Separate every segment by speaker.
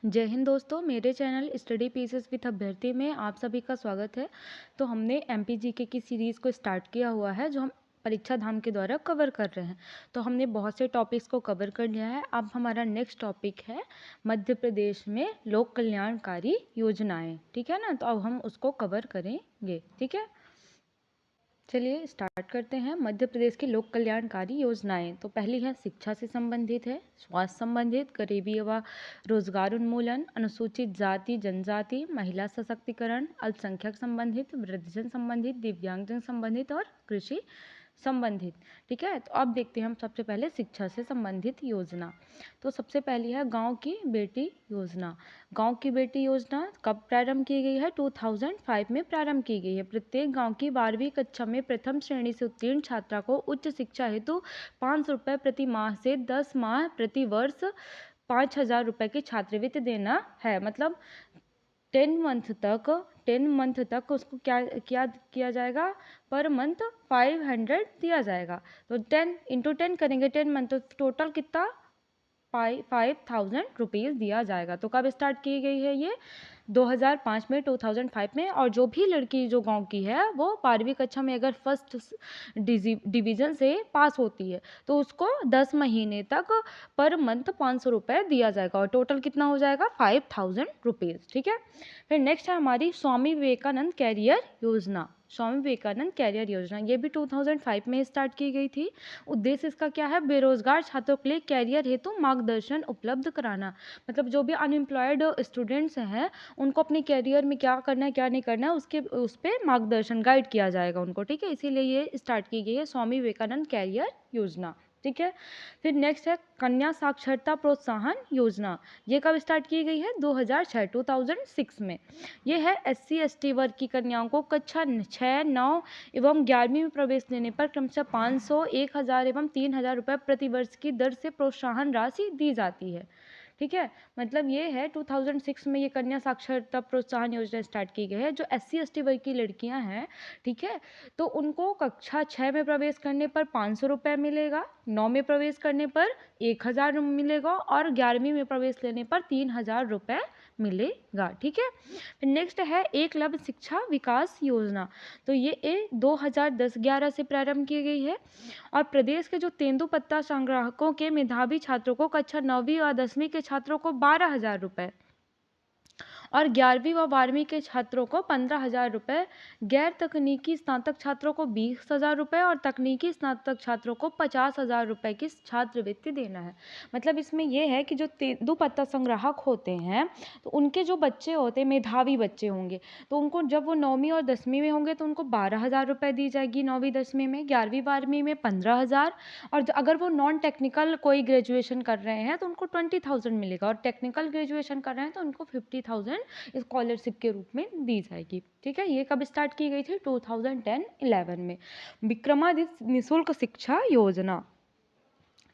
Speaker 1: जय हिंद दोस्तों, मेरे चैनल स्टडी पीसेस विथ अभ्यर्थी में आप सभी का स्वागत है। तो हमने एमपीजीके की सीरीज़ को स्टार्ट किया हुआ है जो हम परीक्षा धाम के द्वारा कवर कर रहे हैं। तो हमने बहुत से टॉपिक्स को कवर कर लिया है। अब हमारा नेक्स्ट टॉपिक है मध्य प्रदेश में लोक कल्याणकारी योजनाएं। ठीक है ना, तो अब हम उसको कवर करेंगे। ठीक है, चलिए स्टार्ट करते हैं। मध्य प्रदेश की लोक कल्याणकारी योजनाएं। तो पहली है शिक्षा से संबंधित है, स्वास्थ्य संबंधित, गरीबी व रोजगार उन्मूलन, अनुसूचित जाति जनजाति, महिला सशक्तिकरण, अल्पसंख्यक संबंधित, वृद्धजन संबंधित, दिव्यांगजन संबंधित और कृषि संबंधित। ठीक है, तो अब देखते हैं हम सबसे पहले शिक्षा से संबंधित योजना। तो सबसे पहली है गांव की बेटी योजना। गांव की बेटी योजना कब प्रारंभ की गई है? 2005 में प्रारंभ की गई है। प्रत्येक गांव की 12वीं कक्षा में प्रथम श्रेणी से उत्तीर्ण छात्रा को उच्च शिक्षा हेतु 500 रुपये प्रति माह से 10 माह प्रति वर्ष 5,000 रुपये की छात्रवृत्ति देना है। मतलब 10 मंथ तक उसको क्या किया जाएगा? पर मंथ 500 दिया जाएगा। तो 10 × 10 करेंगे 10 मंथ, तो टोटल कितना? 5,000 रुपीज़ दिया जाएगा। तो कब स्टार्ट की गई है ये? 2005 में, 2005 में। और जो भी लड़की जो गांव की है वो 12वीं कक्षा में अगर फर्स्ट डिवीज़न से पास होती है तो उसको 10 महीने तक पर मंथ 500 रुपये दिया जाएगा और टोटल कितना हो जाएगा? 5,000 रुपीज़। ठीक है, फिर नेक्स्ट है हमारी स्वामी विवेकानंद कैरियर योजना। स्वामी विवेकानंद कैरियर योजना ये भी 2005 में स्टार्ट की गई थी। उद्देश्य इसका क्या है? बेरोजगार छात्रों के लिए कैरियर हेतु मार्गदर्शन उपलब्ध कराना। मतलब जो भी अनएम्प्लॉयड स्टूडेंट्स हैं उनको अपने कैरियर में क्या करना है क्या नहीं करना है उस पर मार्गदर्शन गाइड किया जाएगा उनको। ठीक है, इसीलिए ये स्टार्ट की गई है स्वामी विवेकानंद कैरियर योजना। ठीक है, फिर नेक्स्ट है कन्या साक्षरता प्रोत्साहन योजना। ये कब स्टार्ट की गई है? 2006 में। ये है SC/ST वर्ग की कन्याओं को कक्षा 6, 9 एवं 11वीं में प्रवेश लेने पर क्रमशः 500, 1,000 एवं 3,000 रुपये प्रतिवर्ष की दर से प्रोत्साहन राशि दी जाती है। ठीक है, मतलब ये है 2006 में ये कन्या साक्षरता प्रोत्साहन योजना स्टार्ट की गई है। जो SC/ST वर्ग की लड़कियां हैं, ठीक है, तो उनको कक्षा 6 में प्रवेश करने पर 500 रुपये मिलेगा, 9 में प्रवेश करने पर 1,000 मिलेगा और 11वीं में प्रवेश लेने पर 3,000 रुपये मिलेगा। ठीक है, फिर नेक्स्ट है एकलव्य शिक्षा विकास योजना। तो ये 2010-11 से प्रारंभ की गई है और प्रदेश के जो तेंदुपत्ता संग्राहकों के मेधावी छात्रों को कक्षा 9वीं और 10वीं के छात्रों को 12,000 रुपये और 11वीं व 12वीं के छात्रों को 15,000 रुपये, गैर तकनीकी स्नातक छात्रों को 20,000 रुपये और तकनीकी स्नातक छात्रों को 50,000 रुपये की छात्रवृत्ति देना है। मतलब इसमें यह है कि जो तेंदुपत्ता संग्राहक होते हैं तो उनके जो बच्चे होते हैं मेधावी बच्चे होंगे तो उनको जब वो 9वीं और 10वीं में होंगे तो उनको 12,000 रुपये दी जाएगी 9वीं 10वीं में, 11वीं 12वीं में 15,000 और अगर वो नॉन टेक्निकल कोई ग्रेजुएशन कर रहे हैं तो उनको 20,000 मिलेगा और टेक्निकल ग्रेजुएशन कर रहे हैं तो उनको 50,000 स्कॉलरशिप के रूप में दी जाएगी। ठीक है, ये कब स्टार्ट की गई थी? 2010-11 में। विक्रमादित्य निःशुल्क शिक्षा योजना,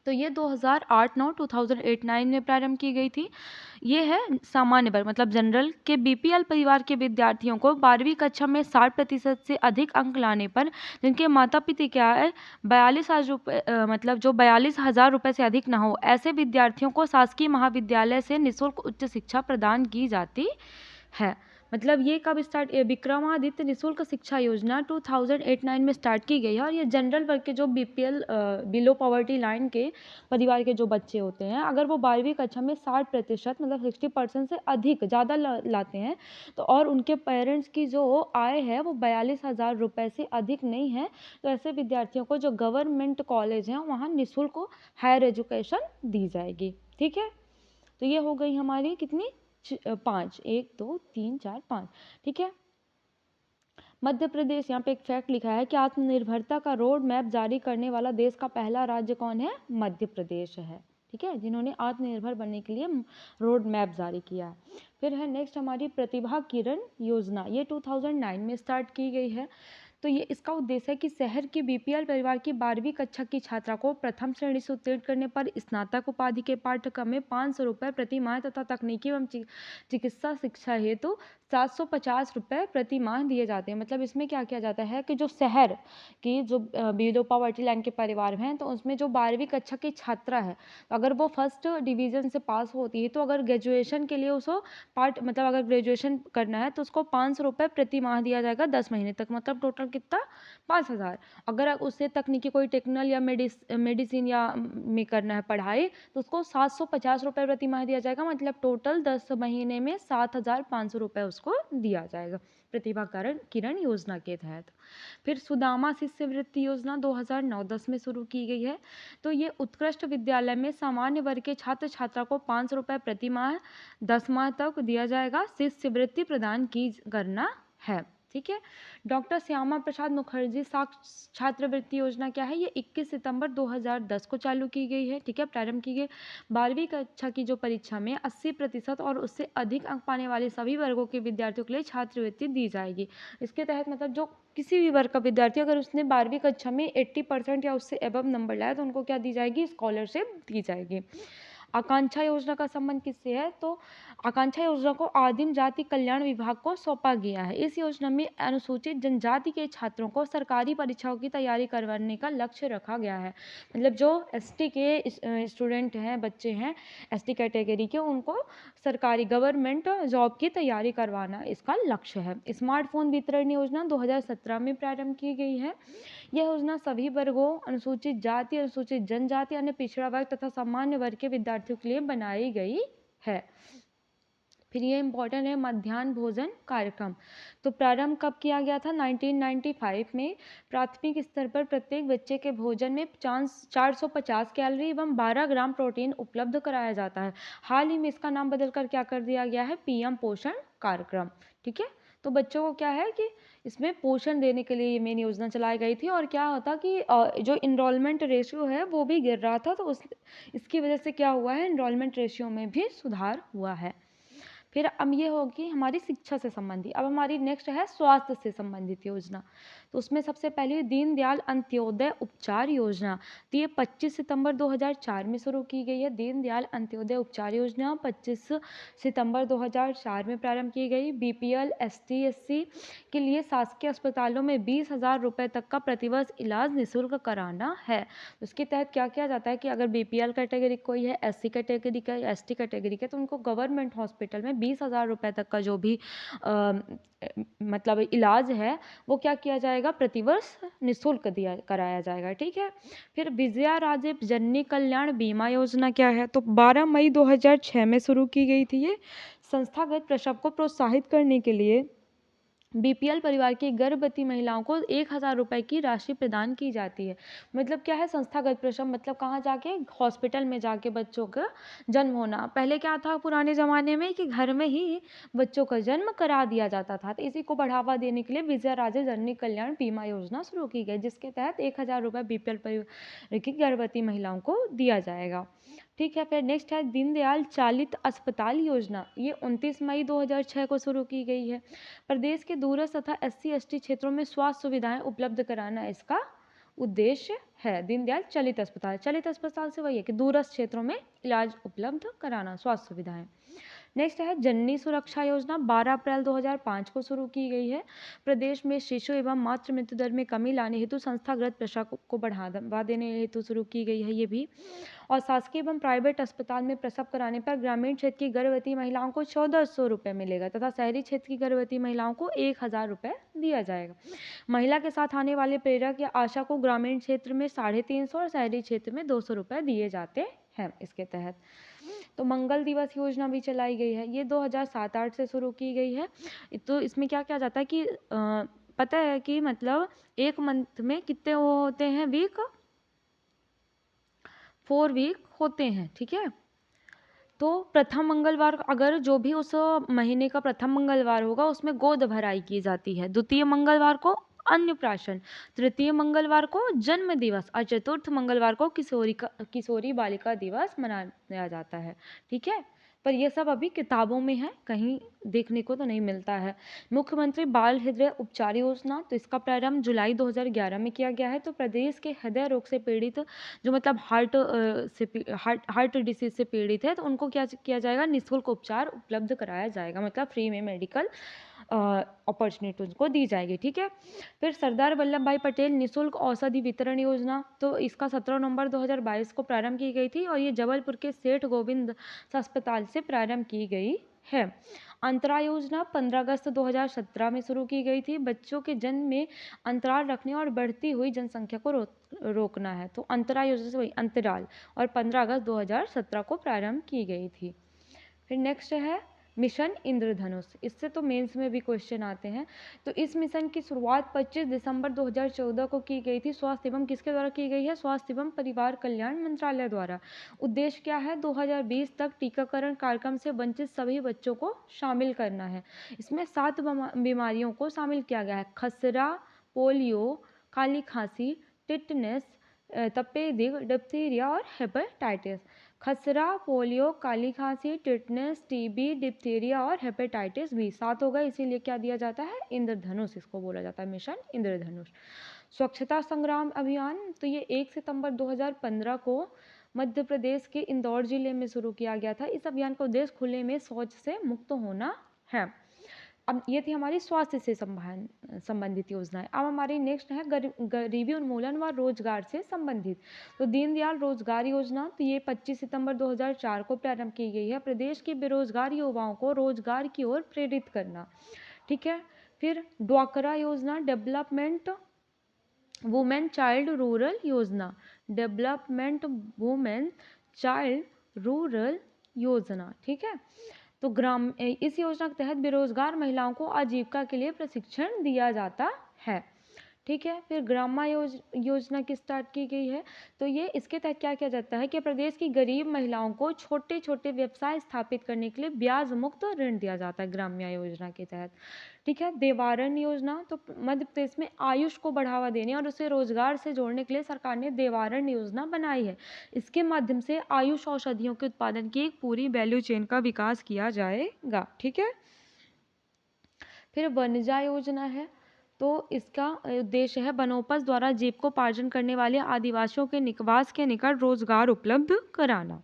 Speaker 1: तो ये 2008-9 2008-9 में प्रारंभ की गई थी। ये है सामान्य वर्ग मतलब जनरल के BPL परिवार के विद्यार्थियों को 12वीं कक्षा में 60% से अधिक अंक लाने पर जिनके माता पिता क्या है 42,000 रुपये मतलब जो 42,000 रुपये से अधिक ना हो ऐसे विद्यार्थियों को शासकीय महाविद्यालय से निःशुल्क उच्च शिक्षा प्रदान की जाती है। मतलब ये कब स्टार्ट? विक्रमादित्य निःशुल्क शिक्षा योजना 2008-9 में स्टार्ट की गई है और ये जनरल वर्ग के जो BPL बिलो पॉवर्टी लाइन के परिवार के जो बच्चे होते हैं अगर वो 12वीं कक्षा में 60% मतलब 60% से अधिक ज़्यादा लाते हैं तो और उनके पेरेंट्स की जो आय है वो 42,000 रुपये से अधिक नहीं है तो ऐसे विद्यार्थियों को जो गवर्नमेंट कॉलेज हैं वहाँ निःशुल्क हायर एजुकेशन दी जाएगी। ठीक है, तो ये हो गई हमारी कितनी? 5, 1 2 3 4 5। ठीक है, मध्य प्रदेश, यहाँ पे एक फैक्ट लिखा है कि आत्मनिर्भरता का रोड मैप जारी करने वाला देश का पहला राज्य कौन है? मध्य प्रदेश है। ठीक है, जिन्होंने आत्मनिर्भर बनने के लिए रोड मैप जारी किया है। फिर है नेक्स्ट हमारी प्रतिभा किरण योजना, ये 2009 में स्टार्ट की गई है। तो ये इसका उद्देश्य है कि शहर के बीपीएल परिवार की 12वीं कक्षा की छात्रा को प्रथम श्रेणी से उत्तीर्ण करने पर स्नातक उपाधि के पाठ्यक्रम में 500 रुपये प्रति माह तथा तकनीकी एवं चिकित्सा शिक्षा हेतु 750 रुपये प्रति माह दिए जाते हैं। मतलब इसमें क्या किया जाता है कि जो शहर की जो बिलो पॉवर्टी लाइन के परिवार हैं, तो उसमें जो 12वीं कक्षा की छात्रा है, अगर वो फर्स्ट डिवीज़न से पास होती है, तो अगर ग्रेजुएशन के लिए उसको मतलब अगर ग्रेजुएशन करना है तो उसको 500 रुपये प्रति माह दिया जाएगा 10 महीने तक। मतलब टोटल कितना, 5000। अगर उससे तकनीकी कोई टेक्निकल या मेडिसिन या में करना है पढ़ाई, तो उसको 750 रुपये प्रति माह दिया जाएगा। मतलब टोटल 10 महीने में 7500 रुपये उसको दिया जाएगा प्रतिभा किरण योजना के तहत। फिर सुदामा शिष्यवृत्ति योजना 2009-10 में शुरू की गई है। तो ये उत्कृष्ट विद्यालय में सामान्य वर्ग के छात्र छात्रा को 500 रुपये प्रति माह 10 माह तक दिया जाएगा, शिष्यवृत्ति प्रदान की करना है। ठीक है। डॉक्टर श्यामा प्रसाद मुखर्जी छात्रवृत्ति योजना क्या है? ये 21 सितंबर 2010 को चालू की गई है। ठीक है, प्रारंभ की गई। 12वीं कक्षा की जो परीक्षा में 80% और उससे अधिक अंक पाने वाले सभी वर्गों के विद्यार्थियों के लिए छात्रवृत्ति दी जाएगी। इसके तहत मतलब जो किसी भी वर्ग का विद्यार्थी अगर उसने 12वीं कक्षा में 80% या उससे एबव नंबर लाया तो उनको क्या दी जाएगी? स्कॉलरशिप दी जाएगी। आकांक्षा योजना का संबंध किससे है? तो आकांक्षा योजना को आदिम जाति कल्याण विभाग को सौंपा गया है। इस योजना में अनुसूचित जनजाति के छात्रों को सरकारी परीक्षाओं की तैयारी करवाने का लक्ष्य रखा गया है। मतलब जो एसटी के स्टूडेंट हैं, बच्चे हैं एसटी कैटेगरी के, उनको सरकारी गवर्नमेंट जॉब की तैयारी करवाना इसका लक्ष्य है। स्मार्टफोन वितरण योजना 2017 में प्रारंभ की गई है। यह योजना सभी वर्गों, अनुसूचित जाति, अनुसूचित जनजाति, अन्य पिछड़ा वर्ग तथा सामान्य वर्ग के विद्यार्थियों के लिए बनाई गई है। फिर ये इम्पॉर्टेंट है मध्याह्न भोजन कार्यक्रम। तो प्रारंभ कब किया गया था? 1995 में। प्राथमिक स्तर पर प्रत्येक बच्चे के भोजन में 450 कैलोरी एवं 12 ग्राम प्रोटीन उपलब्ध कराया जाता है। हाल ही में इसका नाम बदलकर क्या कर दिया गया है? पीएम पोषण कार्यक्रम। ठीक है, तो बच्चों को क्या है कि इसमें पोषण देने के लिए ये मेन योजना चलाई गई थी। और क्या होता कि जो इनरोलमेंट रेशियो है वो भी गिर रहा था, तो इसकी वजह से क्या हुआ है? इनरोलमेंट रेशियो में भी सुधार हुआ है। फिर अब ये होगी हमारी शिक्षा से संबंधित। अब हमारी नेक्स्ट है स्वास्थ्य से संबंधित योजना। तो उसमें सबसे पहले दीनदयाल अंत्योदय उपचार योजना। तो ये 25 सितंबर 2004 में शुरू की गई है। दीनदयाल अंत्योदय उपचार योजना 25 सितंबर 2004 में प्रारंभ की गई। बीपीएल, एसटी, एससी के लिए शासकीय अस्पतालों में 20,000 रुपये तक का प्रतिवर्ष इलाज निःशुल्क कराना है। उसके तहत क्या किया जाता है कि अगर बीपीएल कैटेगरी कोई है, एससी कैटेगरी का, एसटी कैटेगरी का, तो उनको गवर्नमेंट हॉस्पिटल में 20,000 रुपये तक का जो भी मतलब इलाज है वो क्या किया जाएगा? प्रतिवर्ष निःशुल्क कराया जाएगा। ठीक है। फिर विजया राजे जननी कल्याण बीमा योजना क्या है? तो 12 मई 2006 में शुरू की गई थी। ये संस्थागत प्रसव को प्रोत्साहित करने के लिए बीपीएल परिवार की गर्भवती महिलाओं को 1,000 रुपये की राशि प्रदान की जाती है। मतलब क्या है? संस्थागत प्रसव मतलब कहाँ जाके? हॉस्पिटल में जाके बच्चों का जन्म होना। पहले क्या था पुराने ज़माने में कि घर में ही बच्चों का जन्म करा दिया जाता था। तो इसी को बढ़ावा देने के लिए विजया राजे जननी कल्याण बीमा योजना शुरू की गई, जिसके तहत 1,000 रुपये बीपीएल परिवार की गर्भवती महिलाओं को दिया जाएगा। ठीक है। फिर नेक्स्ट है दीनदयाल चालित अस्पताल योजना। ये 29 मई 2006 को शुरू की गई है। प्रदेश के दूरस्थ तथा एससी एसटी क्षेत्रों में स्वास्थ्य सुविधाएं उपलब्ध कराना इसका उद्देश्य है। दीनदयाल चलित अस्पताल, चलित अस्पताल से वही है कि दूरस्थ क्षेत्रों में इलाज उपलब्ध कराना, स्वास्थ्य सुविधाएं। नेक्स्ट है जननी सुरक्षा योजना। 12 अप्रैल 2005 को शुरू की गई है। प्रदेश में शिशु एवं मातृ मृत्यु दर में कमी लाने हेतु संस्थागत प्रसव को बढ़ावा देने हेतु शुरू की गई है ये भी। और शासकीय एवं प्राइवेट अस्पताल में प्रसव कराने पर ग्रामीण क्षेत्र की गर्भवती महिलाओं को 1,400 रुपये मिलेगा तथा शहरी क्षेत्र की गर्भवती महिलाओं को 1,000 रुपये दिया जाएगा। महिला के साथ आने वाले प्रेरक या आशा को ग्रामीण क्षेत्र में 350 और शहरी क्षेत्र में 200 रुपये दिए जाते हैं इसके तहत। तो मंगल दिवस योजना भी चलाई गई है। ये 2007-08 से शुरू की गई है। तो इसमें क्या किया जाता है कि पता है कि मतलब एक मंथ में कितने वो होते हैं वीक? 4 वीक होते हैं। ठीक है। तो प्रथम मंगलवार अगर जो भी उस महीने का प्रथम मंगलवार होगा उसमें गोद भराई की जाती है। द्वितीय मंगलवार को अन्नप्राशन, तृतीय मंगलवार को जन्म दिवस और चतुर्थ मंगलवार को किशोरी बालिका दिवस मनाया जाता है। ठीक है। पर ये सब अभी किताबों में है, कहीं देखने को तो नहीं मिलता है। मुख्यमंत्री बाल हृदय उपचार योजना, तो इसका प्रारंभ जुलाई 2011 में किया गया है। तो प्रदेश के हृदय रोग से पीड़ित जो मतलब हार्ट डिसीज से पीड़ित है, तो उनको क्या किया जाएगा, निःशुल्क उपचार उपलब्ध कराया जाएगा, मतलब फ्री में मेडिकल अपॉर्चुनिटी उनको दी जाएगी। ठीक है। फिर सरदार वल्लभ भाई पटेल निःशुल्क औषधि वितरण योजना, तो इसका 17 नवंबर 2022 को प्रारंभ की गई थी और ये जबलपुर के सेठ गोविंद अस्पताल से प्रारंभ की गई है। अंतरा योजना 15 अगस्त 2017 में शुरू की गई थी। बच्चों के जन्म में अंतराल रखने और बढ़ती हुई जनसंख्या को रोकना है, तो अंतरा योजना से वही अंतराल, और 15 अगस्त 2017 को प्रारंभ की गई थी। फिर नेक्स्ट है मिशन इंद्रधनुष। इससे तो मेंस में भी क्वेश्चन आते हैं। तो इस मिशन की शुरुआत 25 दिसंबर 2014 को की गई थी। स्वास्थ्य एवं किसके द्वारा की गई है, स्वास्थ्य एवं परिवार कल्याण मंत्रालय द्वारा। उद्देश्य क्या है, 2020 तक टीकाकरण कार्यक्रम से वंचित सभी बच्चों को शामिल करना है। इसमें 7 बीमारियों को शामिल किया गया है, खसरा, पोलियो, काली खांसी, टिटनेस, तपेदिक, डिप्थीरिया और हेपेटाइटिस। खसरा, पोलियो, काली खांसी, टिटनेस, टीबी, डिप्थीरिया और हेपेटाइटिस बी 7 हो गए, इसीलिए क्या दिया जाता है, इंद्रधनुष इसको बोला जाता है, मिशन इंद्रधनुष। स्वच्छता संग्राम अभियान, तो ये 1 सितंबर 2015 को मध्य प्रदेश के इंदौर जिले में शुरू किया गया था। इस अभियान का उद्देश्य खुले में शौच से मुक्त होना है। अब ये थी हमारी स्वास्थ्य से संबंधित योजनाएं। अब हमारी नेक्स्ट है गरीबी उन्मूलन व रोजगार से संबंधित। तो दीनदयाल रोजगार योजना, तो ये 25 सितंबर 2004 को प्रारंभ की गई है। प्रदेश के बेरोजगार युवाओं को रोजगार की ओर प्रेरित करना। ठीक है। फिर ड्वाकरा योजना, डेवलपमेंट वुमेन चाइल्ड रूरल योजना, डेवलपमेंट वुमेन चाइल्ड रूरल योजना। ठीक है। तो इस योजना के तहत बेरोजगार महिलाओं को आजीविका के लिए प्रशिक्षण दिया जाता है। ठीक है। फिर ग्रामा योजना की स्टार्ट की गई है। तो ये इसके तहत क्या किया जाता है कि प्रदेश की गरीब महिलाओं को छोटे छोटे व्यवसाय स्थापित करने के लिए ब्याज मुक्त ऋण दिया जाता है ग्राम्या योजना के तहत। ठीक है। देवारण योजना, तो मध्य प्रदेश में आयुष को बढ़ावा देने और उसे रोजगार से जोड़ने के लिए सरकार ने देवारण योजना बनाई है। इसके माध्यम से आयुष औषधियों के उत्पादन की एक पूरी वैल्यू चेन का विकास किया जाएगा। ठीक है। फिर वनजा योजना है, तो इसका उद्देश्य है वनोपज द्वारा जीविकोपार्जन करने वाले आदिवासियों के निवास के निकट रोजगार उपलब्ध कराना।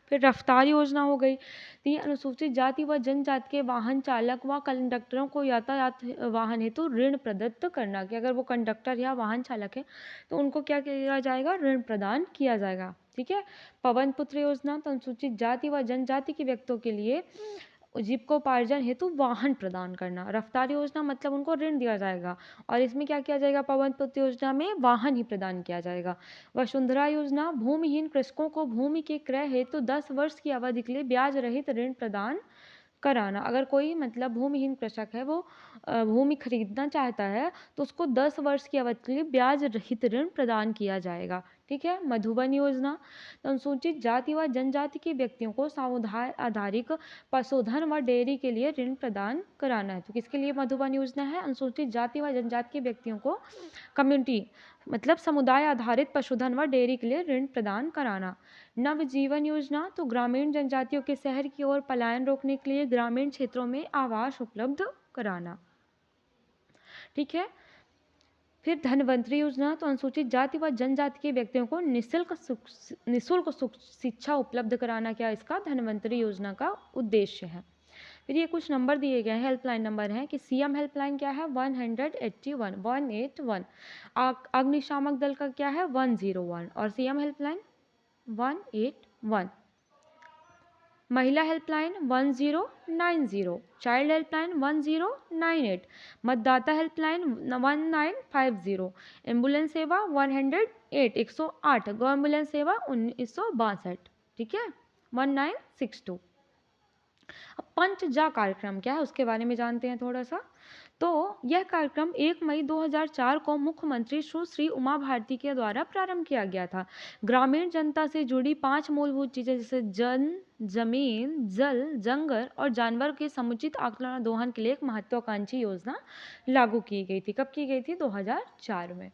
Speaker 1: फिर रफ्तार योजना हो गई, तो ये अनुसूचित जाति व जनजाति के वाहन चालक व कंडक्टरों को यातायात वाहन हेतु ऋण प्रदत्त करना, कि अगर वो कंडक्टर या वाहन चालक है तो उनको क्या किया जाएगा, ऋण प्रदान किया जाएगा। ठीक है। पवन पुत्र योजना, तो अनुसूचित जाति व जनजाति के व्यक्तियों के लिए जीविकोपार्जन हेतु वाहन प्रदान करना। रफ्तार योजना मतलब उनको ऋण दिया जाएगा और इसमें क्या किया जाएगा, पवन पुत्र योजना में वाहन ही प्रदान किया जाएगा। वसुंधरा योजना, भूमिहीन कृषकों को भूमि के क्रय हेतु 10 वर्ष की अवधि के लिए ब्याज रहित ऋण प्रदान कराना। अगर कोई मतलब भूमिहीन कृषक है, वो भूमि खरीदना चाहता है तो उसको 10 वर्ष की अवधि के लिए ब्याज रहित ऋण प्रदान किया जाएगा। ठीक है। मधुबन योजना, तो अनुसूचित जाति व जनजाति के व्यक्तियों को समुदाय आधारित पशुधन व डेयरी के लिए ऋण प्रदान कराना है। तो किसके लिए मधुबन योजना है, अनुसूचित जाति व जनजाति के व्यक्तियों को कम्युनिटी मतलब समुदाय आधारित पशुधन व डेयरी के लिए ऋण प्रदान कराना। नवजीवन योजना, तो ग्रामीण जनजातियों के शहर की ओर पलायन रोकने के लिए ग्रामीण क्षेत्रों में आवास उपलब्ध कराना। ठीक है। फिर धनवंतरी योजना, तो अनुसूचित जाति व जनजाति के व्यक्तियों को निःशुल्क शिक्षा उपलब्ध कराना, क्या इसका धनवंतरी योजना का उद्देश्य है। फिर ये कुछ नंबर दिए गए हैं, हेल्पलाइन नंबर हैं कि सीएम हेल्पलाइन क्या है 181 अग्निशामक दल का क्या है 101 और सीएम हेल्पलाइन 181, महिला हेल्पलाइन 1090, चाइल्ड हेल्पलाइन 1098, मतदाता हेल्पलाइन 1950, एम्बुलेंस सेवा 108 गो एम्बुलेंस सेवा 1962। ठीक है 1962। अब पंचजा कार्यक्रम क्या है उसके बारे में जानते हैं थोड़ा सा। तो यह कार्यक्रम 1 मई 2004 को मुख्यमंत्री सुश्री उमा भारती के द्वारा प्रारंभ किया गया था। ग्रामीण जनता से जुड़ी 5 मूलभूत चीजें जैसे जमीन, जल, जंगल और जानवर के समुचित आकलन दोहन के लिए एक महत्वाकांक्षी योजना लागू की गई थी। कब की गई थी, 2004 में।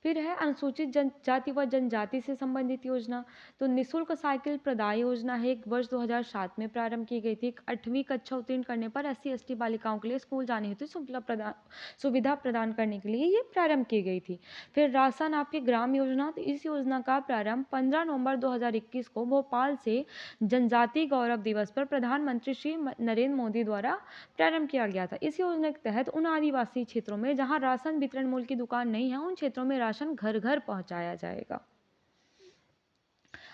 Speaker 1: फिर है अनुसूचित जनजाति व जनजाति से संबंधित योजना। तो निःशुल्क साइकिल प्रदाय योजना है, एक वर्ष 2007 में प्रारंभ की गई थी। 8वीं कक्षा उत्तीर्ण करने पर SC/ST बालिकाओं के लिए स्कूल जाने हेतु सुविधा प्रदान करने के लिए ये प्रारंभ की गई थी। फिर राशन आपके ग्राम योजना, तो इस योजना का प्रारंभ 15 नवंबर 2021 को भोपाल से जनजातीय गौरव दिवस पर प्रधानमंत्री श्री नरेंद्र मोदी द्वारा प्रारंभ किया गया था। इस योजना के तहत उन आदिवासी क्षेत्रों में जहां राशन वितरण मूल्य की दुकान नहीं है, उन क्षेत्रों में राशन घर घर पहुंचाया जाएगा।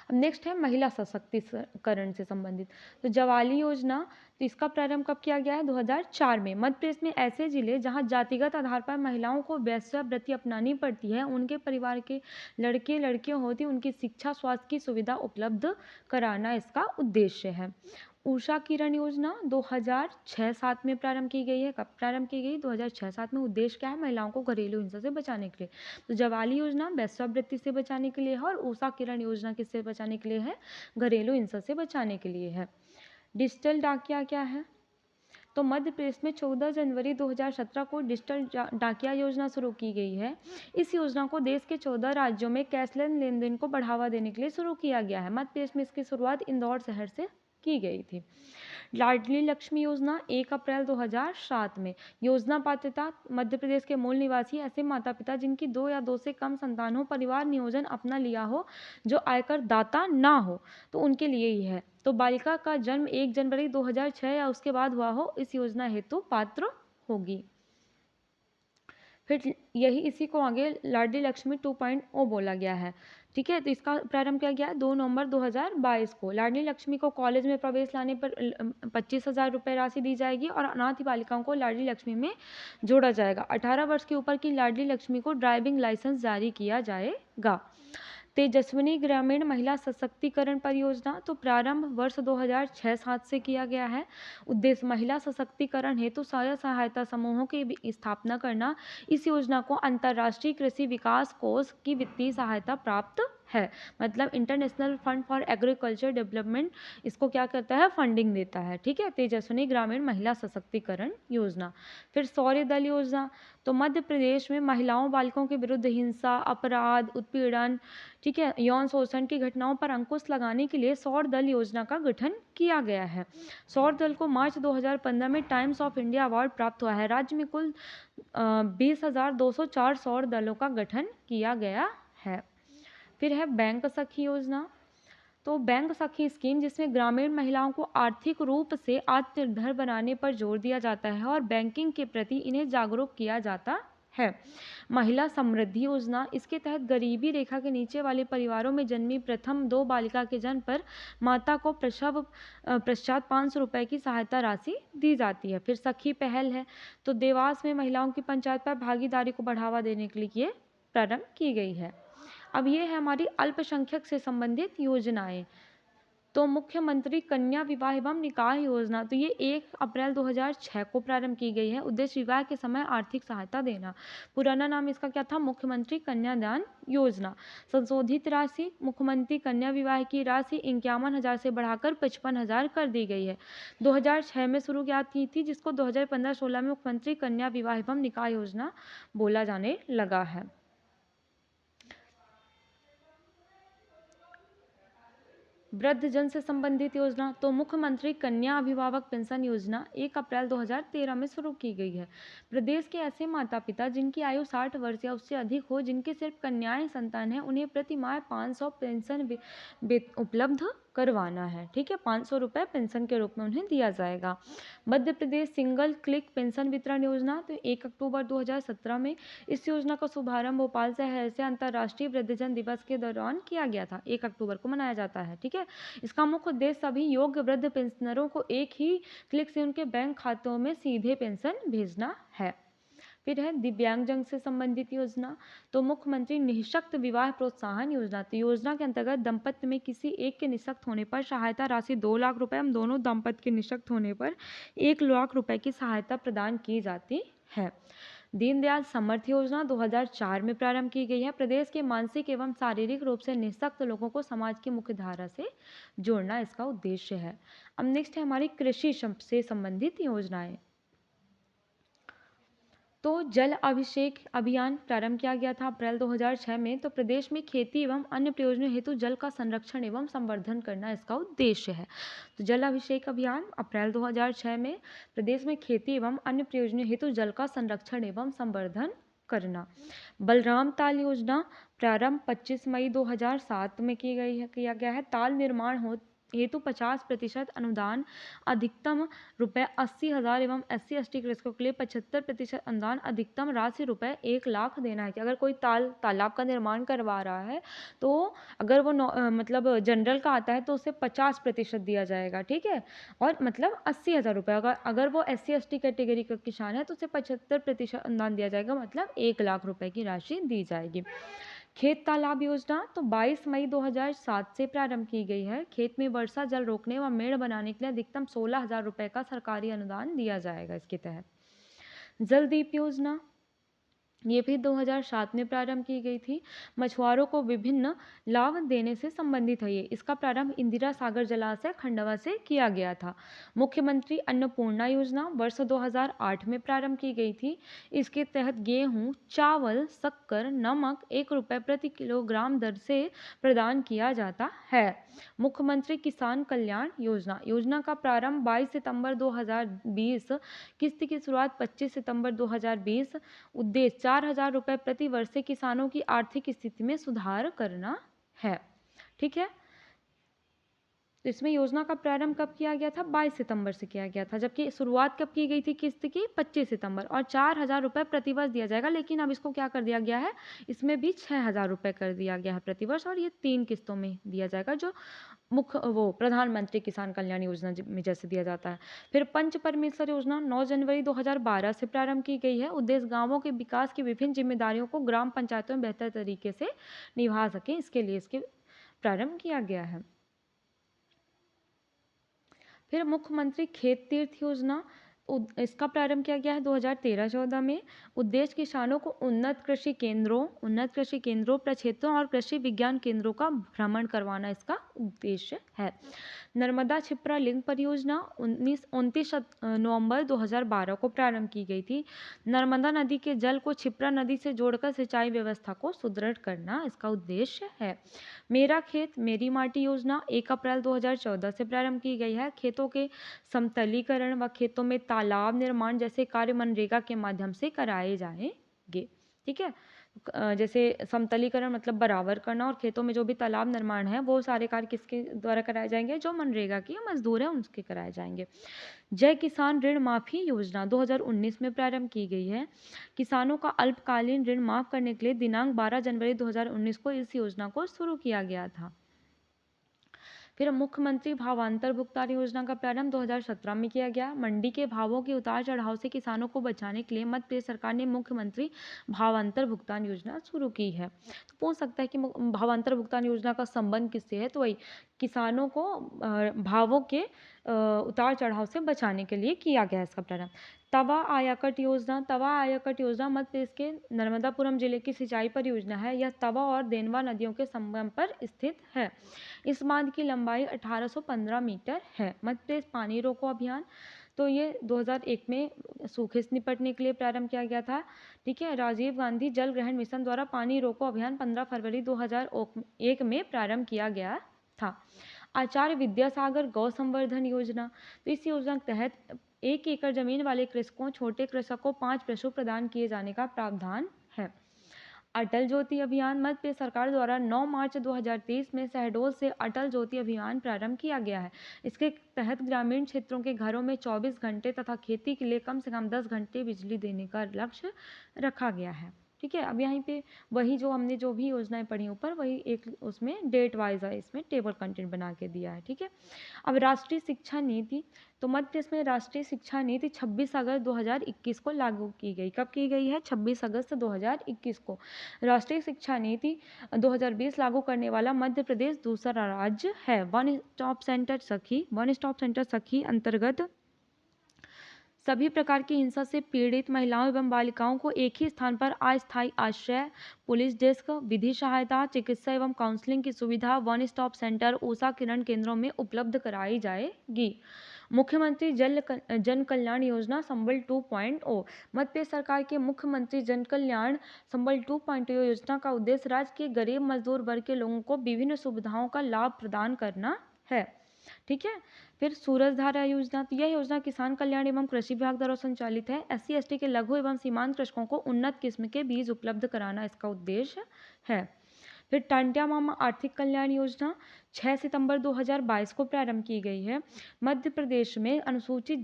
Speaker 1: अब नेक्स्ट है महिला सशक्तिकरण से संबंधित। तो जवाली योजना, तो इसका प्रारंभ कब किया गया है? 2004 में। मध्य प्रदेश में ऐसे जिले जहां जातिगत आधार पर महिलाओं को वेश्यावृत्ति अपनानी पड़ती है, उनके परिवार के लड़के लड़कियां होती, उनकी शिक्षा स्वास्थ्य की सुविधा उपलब्ध कराना इसका उद्देश्य है। उषा किरण योजना 2006-07 में प्रारंभ की गई है। कब प्रारंभ की गई? 2006-07 में। उद्देश्य क्या है? महिलाओं को घरेलू हिंसा से बचाने के लिए। तो जवाली योजना वेश्यावृत्ति से बचाने के लिए है, और उषा किरण योजना किससे बचाने के लिए है? घरेलू हिंसा से बचाने के लिए है। डिजिटल डाकिया क्या है? तो मध्य प्रदेश में 14 जनवरी 2017 को डिजिटल डाकिया योजना शुरू की गई है। इस योजना को देश के 14 राज्यों में कैशलेस लेन देन को बढ़ावा देने के लिए शुरू किया गया है। मध्य प्रदेश में इसकी शुरुआत इंदौर शहर से की गई थी। लाडली लक्ष्मी योजना 1 अप्रैल 2007 में। योजना पात्रता मध्य प्रदेश के मूल निवासी ऐसे माता पिता जिनकी 2 या 2 से कम संतान हो, परिवार नियोजन अपना लिया हो, जो आयकर दाता ना हो, तो उनके लिए ही है। तो बालिका का जन्म 1 जनवरी 2006 या उसके बाद हुआ हो, इस योजना हेतु पात्र होगी। फिर यही इसी को आगे लाडली लक्ष्मी 2.0 बोला गया है। ठीक है, तो इसका प्रारंभ किया गया है 2 नवंबर 2022 को। लाडली लक्ष्मी को कॉलेज में प्रवेश लाने पर 25,000 रुपये राशि दी जाएगी, और अनाथ बालिकाओं को लाडली लक्ष्मी में जोड़ा जाएगा। 18 वर्ष के ऊपर की लाडली लक्ष्मी को ड्राइविंग लाइसेंस जारी किया जाएगा। तेजस्विनी ग्रामीण महिला सशक्तिकरण परियोजना, तो प्रारंभ वर्ष 2006-07 से किया गया है। उद्देश्य महिला सशक्तिकरण हेतु स्वयं सहायता समूहों की स्थापना करना। इस योजना को अंतर्राष्ट्रीय कृषि विकास कोष की वित्तीय सहायता प्राप्त है। मतलब international fund for agriculture development इसको क्या करता है? फंडिंग देता है। ठीक है, तेजस्विनी ग्रामीण महिला सशक्तिकरण योजना। फिर शौर्य दल योजना, तो मध्य प्रदेश में महिलाओं बालिकाओं के विरुद्ध हिंसा, अपराध, उत्पीड़न, ठीक है, यौन शोषण की घटनाओं पर अंकुश लगाने के लिए सौर दल योजना का गठन किया गया है। सौर दल को मार्च 2015 में टाइम्स ऑफ इंडिया अवार्ड प्राप्त हुआ है। राज्य में कुल 20,204 सौर दलों का गठन किया गया है। फिर है बैंक सखी योजना। तो बैंक सखी स्कीम, जिसमें ग्रामीण महिलाओं को आर्थिक रूप से आत्मनिर्भर बनाने पर जोर दिया जाता है और बैंकिंग के प्रति इन्हें जागरूक किया जाता है। महिला समृद्धि योजना, इसके तहत गरीबी रेखा के नीचे वाले परिवारों में जन्मी प्रथम 2 बालिका के जन्म पर माता को प्रसव पश्चात 500 रुपये की सहायता राशि दी जाती है। फिर सखी पहल है, तो देवास में महिलाओं की पंचायत पर भागीदारी को बढ़ावा देने के लिए ये प्रारंभ की गई है। अब ये है हमारी अल्पसंख्यक से संबंधित योजनाएं। तो मुख्यमंत्री कन्या विवाह एवं निकाह योजना, तो ये 1 अप्रैल 2006 को प्रारंभ की गई है। उद्देश्य विवाह के समय आर्थिक सहायता देना। पुराना नाम इसका क्या था? मुख्यमंत्री कन्यादान योजना। संशोधित राशि, मुख्यमंत्री कन्या विवाह की राशि 51,000 से बढ़ाकर 55,000 कर दी गई है। 2006 में शुरू की थी, जिसको 2015-16 में मुख्यमंत्री कन्या विवाह एवं निकाह योजना बोला जाने लगा है। वृद्धजन से संबंधित योजना, तो मुख्यमंत्री कन्या अभिभावक पेंशन योजना 1 अप्रैल 2013 में शुरू की गई है। प्रदेश के ऐसे माता पिता जिनकी आयु 60 वर्ष या उससे अधिक हो, जिनके सिर्फ कन्याएं संतान हैं, उन्हें प्रति माह 500 पेंशन उपलब्ध करवाना है। ठीक है, 500 रुपये पेंशन के रूप में उन्हें दिया जाएगा। Madhya Pradesh single click pension वितरण योजना, तो 1 अक्टूबर 2017 में इस योजना का शुभारंभ भोपाल शहर से अंतर्राष्ट्रीय वृद्धजन दिवस के दौरान किया गया था। 1 अक्टूबर को मनाया जाता है। ठीक है, इसका मुख्य उद्देश्य सभी योग्य वृद्ध पेंशनरों को एक ही क्लिक से उनके बैंक खातों में सीधे पेंशन भेजना है। फिर है दिव्यांगजन से संबंधित योजना, तो मुख्यमंत्री निःशक्त विवाह प्रोत्साहन योजना, तो योजना के अंतर्गत दंपत्ति में किसी एक के निःशक्त होने पर सहायता राशि 2 लाख रुपए, हम दोनों दंपत्ति के निःशक्त होने पर 1 लाख रुपए की सहायता प्रदान की जाती है। दीनदयाल समर्थ योजना 2004 में प्रारंभ की गई है। प्रदेश के मानसिक एवं शारीरिक रूप से निःशक्त लोगों को समाज की मुख्य धारा से जोड़ना इसका उद्देश्य है। अब नेक्स्ट है हमारी कृषि से संबंधित योजनाएं। तो जल अभिषेक अभियान प्रारंभ किया गया था अप्रैल 2006 में। तो प्रदेश में खेती एवं अन्य प्रयोजनों हेतु जल का संरक्षण एवं संवर्धन करना इसका उद्देश्य है। तो जल अभिषेक अभियान अप्रैल 2006 में प्रदेश में खेती एवं अन्य प्रयोजनों हेतु जल का संरक्षण एवं संवर्धन करना। बलराम ताल योजना प्रारंभ 25 मई 2007 में किया गया है। ताल निर्माण हेतु 50% अनुदान, अधिकतम ₹80,000 एवं SC/ST कृषकों के लिए 75% अनुदान, अधिकतम राशि ₹1,00,000 देना है। कि अगर कोई तालाब का निर्माण करवा रहा है तो अगर वो मतलब जनरल का आता है तो उसे 50% दिया जाएगा, ठीक है। और मतलब 80,000 रुपये। अगर वो SC/ST कैटेगरी का किसान है तो उसे 75% अनुदान दिया जाएगा, मतलब 1,00,000 रुपये की राशि दी जाएगी। खेत तालाब योजना तो 22 मई 2007 से प्रारंभ की गई है। खेत में वर्षा जल रोकने व मेड़ बनाने के लिए अधिकतम 16,000 रुपये का सरकारी अनुदान दिया जाएगा इसके तहत। जल दीप योजना ये भी 2007 में प्रारंभ की गई थी। मछुआरों को विभिन्न लाभ देने से संबंधित है ये। इसका प्रारंभ इंदिरा सागर जलाशय खंडवा से किया गया था। मुख्यमंत्री अन्नपूर्णा योजना वर्ष 2008 में प्रारंभ की गई थी। इसके तहत गेहूं, चावल, शक्कर, नमक 1 रुपये प्रति किलोग्राम दर से प्रदान किया जाता है। मुख्यमंत्री किसान कल्याण योजना का प्रारंभ 22 सितंबर 2020, किस्त की शुरुआत 25 सितंबर 2020। उद्देश्य 4,000 रुपये प्रति वर्ष से किसानों की आर्थिक स्थिति में सुधार करना है, ठीक है। तो इसमें योजना का प्रारंभ कब किया गया था? 22 सितंबर से किया गया था, जबकि शुरुआत कब की गई थी किस्त की? 25 सितंबर। और 4,000 रुपये प्रतिवर्ष दिया जाएगा, लेकिन अब इसको क्या कर दिया गया है? इसमें भी 6,000 रुपये कर दिया गया है प्रतिवर्ष, और ये 3 किस्तों में दिया जाएगा, जो प्रधानमंत्री किसान कल्याण योजना में जैसे दिया जाता है। फिर पंच परमेश्वर योजना 9 जनवरी 2012 से प्रारंभ की गई है। उद्देश्य गाँवों के विकास की विभिन्न जिम्मेदारियों को ग्राम पंचायतों में बेहतर तरीके से निभा सकें, इसके लिए इसके प्रारंभ किया गया है। फिर मुख्यमंत्री खेत तीर्थ योजना, इसका प्रारंभ किया गया है 2013-14 में। उद्देश्य किसानों को उन्नत कृषि केंद्रों, प्रक्षेत्रों और कृषि विज्ञान केंद्रों का भ्रमण करवाना इसका उद्देश्य है। नर्मदा क्षिप्रा लिंक परियोजना 29 नवंबर 2012 को प्रारंभ की गई थी। नर्मदा नदी के जल को क्षिप्रा नदी से जोड़कर सिंचाई व्यवस्था को सुदृढ़ करना इसका उद्देश्य है। मेरा खेत मेरी माटी योजना 1 अप्रैल 2014 से प्रारंभ की गई है। खेतों के समतलीकरण व खेतों में तालाब निर्माण जैसे कार्य मनरेगा के माध्यम से कराए जाएंगे, ठीक है। जैसे समतलीकरण मतलब बराबर करना, और खेतों में जो भी तालाब निर्माण है वो सारे कार्य किसके द्वारा कराए जाएंगे? जो मनरेगा की मजदूर है उनके कराए जाएंगे। जय किसान ऋण माफी योजना 2019 में प्रारंभ की गई है। किसानों का अल्पकालीन ऋण माफ करने के लिए दिनांक 12 जनवरी 2019 को इस योजना को शुरू किया गया था। फिर मुख्यमंत्री भावांतर भुगतान योजना का प्रारंभ 2017 में किया गया। मंडी के भावों के उतार चढ़ाव से किसानों को बचाने के लिए मध्य प्रदेश सरकार ने मुख्यमंत्री भावांतर भुगतान योजना शुरू की है। तो पूछ सकता है कि भावांतर भुगतान योजना का संबंध किससे है? तो वही किसानों को भावों के उतार चढ़ाव से बचाने के लिए किया गया इसका प्रारंभ। तवा आयाकट योजना मध्य प्रदेश के नर्मदापुरम जिले की सिंचाई परियोजना है। यह तवा और देनवा नदियों के संगम पर स्थित है। इस बांध की लंबाई 1815 मीटर है। मध्य प्रदेश पानी रोको अभियान, तो ये 2001 में सूखे से निपटने के लिए प्रारंभ किया गया था, ठीक है। राजीव गांधी जल ग्रहण मिशन द्वारा पानी रोको अभियान 15 फरवरी 2001 में प्रारंभ किया गया था। आचार्य विद्यासागर गौ संवर्धन योजना, तो इस योजना के तहत 1 एकड़ जमीन वाले कृषकों, छोटे कृषकों को 5 पशु प्रदान किए जाने का प्रावधान है। अटल ज्योति अभियान, मध्य प्रदेश सरकार द्वारा 9 मार्च 2023 में शहडोल से अटल ज्योति अभियान प्रारंभ किया गया है। इसके तहत ग्रामीण क्षेत्रों के घरों में 24 घंटे तथा खेती के लिए कम से कम 10 घंटे बिजली देने का लक्ष्य रखा गया है, ठीक है। अब यहाँ पे वही जो हमने जो भी योजनाएं पढ़ी ऊपर, वही एक उसमें डेट वाइज है, इसमें टेबल कंटेंट बना के दिया है, ठीक है। अब राष्ट्रीय शिक्षा नीति, तो मध्य प्रदेश में राष्ट्रीय शिक्षा नीति 26 अगस्त 2021 को लागू की गई। कब की गई है? 26 अगस्त 2021 को। राष्ट्रीय शिक्षा नीति 2020 लागू करने वाला मध्य प्रदेश दूसरा राज्य है। वन स्टॉप सेंटर सखी अंतर्गत सभी प्रकार की हिंसा से पीड़ित महिलाओं एवं बालिकाओं को एक ही स्थान पर अस्थायी आश्रय, पुलिस डेस्क, विधि सहायता, चिकित्सा एवं काउंसलिंग की सुविधा one stop centre, Usha Kiran केंद्रों में उपलब्ध कराई जाएगी। मुख्यमंत्री जन कल्याण योजना संबल 2.0। मध्य प्रदेश सरकार के मुख्यमंत्री जन कल्याण संबल 2.0 योजना का उद्देश्य राज्य के गरीब मजदूर वर्ग के लोगों को विभिन्न सुविधाओं का लाभ प्रदान करना है। ठीक है। फिर सूरजधारा योजना, तो यह योजना किसान कल्याण एवं कृषि विभाग द्वारा संचालित है। SC/ST के लघु एवं सीमांत कृषकों को उन्नत किस्म के बीज उपलब्ध कराना इसका उद्देश्य है। फिर टांटिया मामा आर्थिक कल्याण योजना 6 सितंबर 2022 को प्रारंभ की गई है। मध्य प्रदेश में अनुसूचित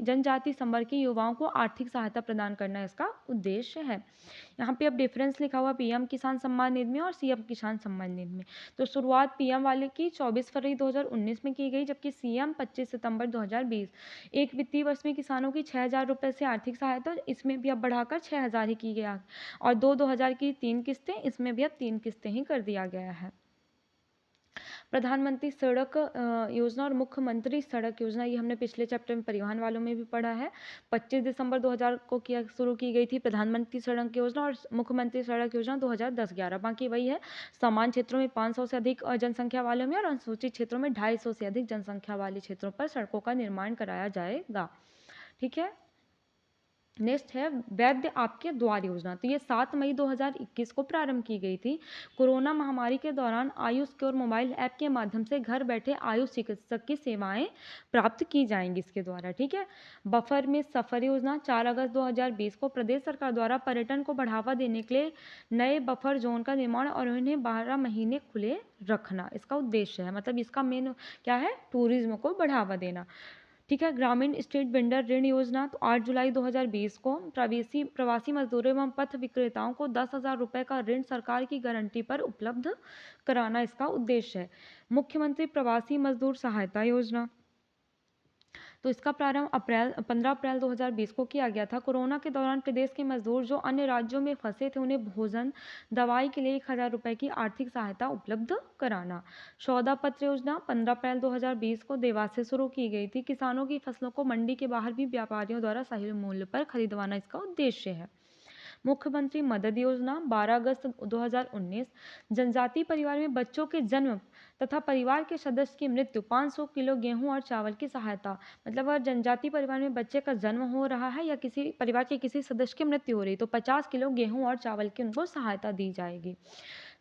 Speaker 1: जनजाति संवर्ग के युवाओं को आर्थिक सहायता प्रदान करना इसका उद्देश्य है। यहाँ पे अब डिफरेंस लिखा हुआ PM किसान सम्मान निधि में और CM किसान सम्मान निधि में। तो शुरुआत PM वाले की 24 फरवरी 2019 में की गई, जबकि CM 25 सितंबर 2020। एक वित्तीय वर्ष में किसानों की 6,000 रुपये से आर्थिक सहायता, इसमें भी अब बढ़ाकर 6,000 ही की गया, और 2000 की 3 किस्तें, इसमें भी अब 3 किस्तें ही कर दिया गया है। प्रधानमंत्री सड़क योजना और मुख्यमंत्री सड़क योजना, ये हमने पिछले चैप्टर में परिवहन वालों में भी पढ़ा है। 25 दिसंबर 2000 को शुरू की गई थी प्रधानमंत्री सड़क योजना, और मुख्यमंत्री सड़क योजना 2010-11। बाकी वही है, समान क्षेत्रों में 500 से अधिक जनसंख्या वालों में और अनुसूचित क्षेत्रों में 250 से अधिक जनसंख्या वाले क्षेत्रों पर सड़कों का निर्माण कराया जाएगा। ठीक है। नेक्स्ट है वैद्य आपके द्वार योजना। तो ये 7 मई 2021 को प्रारंभ की गई थी। कोरोना महामारी के दौरान आयुष क्योर मोबाइल ऐप के माध्यम से घर बैठे आयुष चिकित्सक की सेवाएं प्राप्त की जाएंगी इसके द्वारा। ठीक है। बफर में सफर योजना 4 अगस्त 2020 को प्रदेश सरकार द्वारा पर्यटन को बढ़ावा देने के लिए नए बफर जोन का निर्माण और उन्हें 12 महीने खुले रखना इसका उद्देश्य है। मतलब इसका मेन क्या है, टूरिज्म को बढ़ावा देना। ठीक है। ग्रामीण स्ट्रीट वेंडर ऋण योजना, तो 8 जुलाई 2020 को प्रवासी मजदूरों एवं पथ विक्रेताओं को 10,000 रुपये का ऋण सरकार की गारंटी पर उपलब्ध कराना इसका उद्देश्य है। मुख्यमंत्री प्रवासी मजदूर सहायता योजना, तो इसका प्रारंभ 15 अप्रैल 2020 को किया गया था। कोरोना के दौरान प्रदेश के मजदूर जो अन्य राज्यों में फंसे थे उन्हें भोजन दवाई के लिए 1,000 रुपये की आर्थिक सहायता उपलब्ध कराना। सौदा पत्र योजना 15 अप्रैल 2020 को देवास से शुरू की गई थी। किसानों की फसलों को मंडी के बाहर भी व्यापारियों द्वारा सही मूल्य पर खरीदवाना इसका उद्देश्य है। मुख्यमंत्री मदद योजना 12 अगस्त 2019। जनजातीय परिवार में बच्चों के जन्म तथा परिवार के सदस्य की मृत्यु 500 किलो गेहूं और चावल की सहायता। मतलब अगर जनजातीय परिवार में बच्चे का जन्म हो रहा है या किसी परिवार के किसी सदस्य की मृत्यु हो रही तो 50 किलो गेहूं और चावल की उनको सहायता दी जाएगी।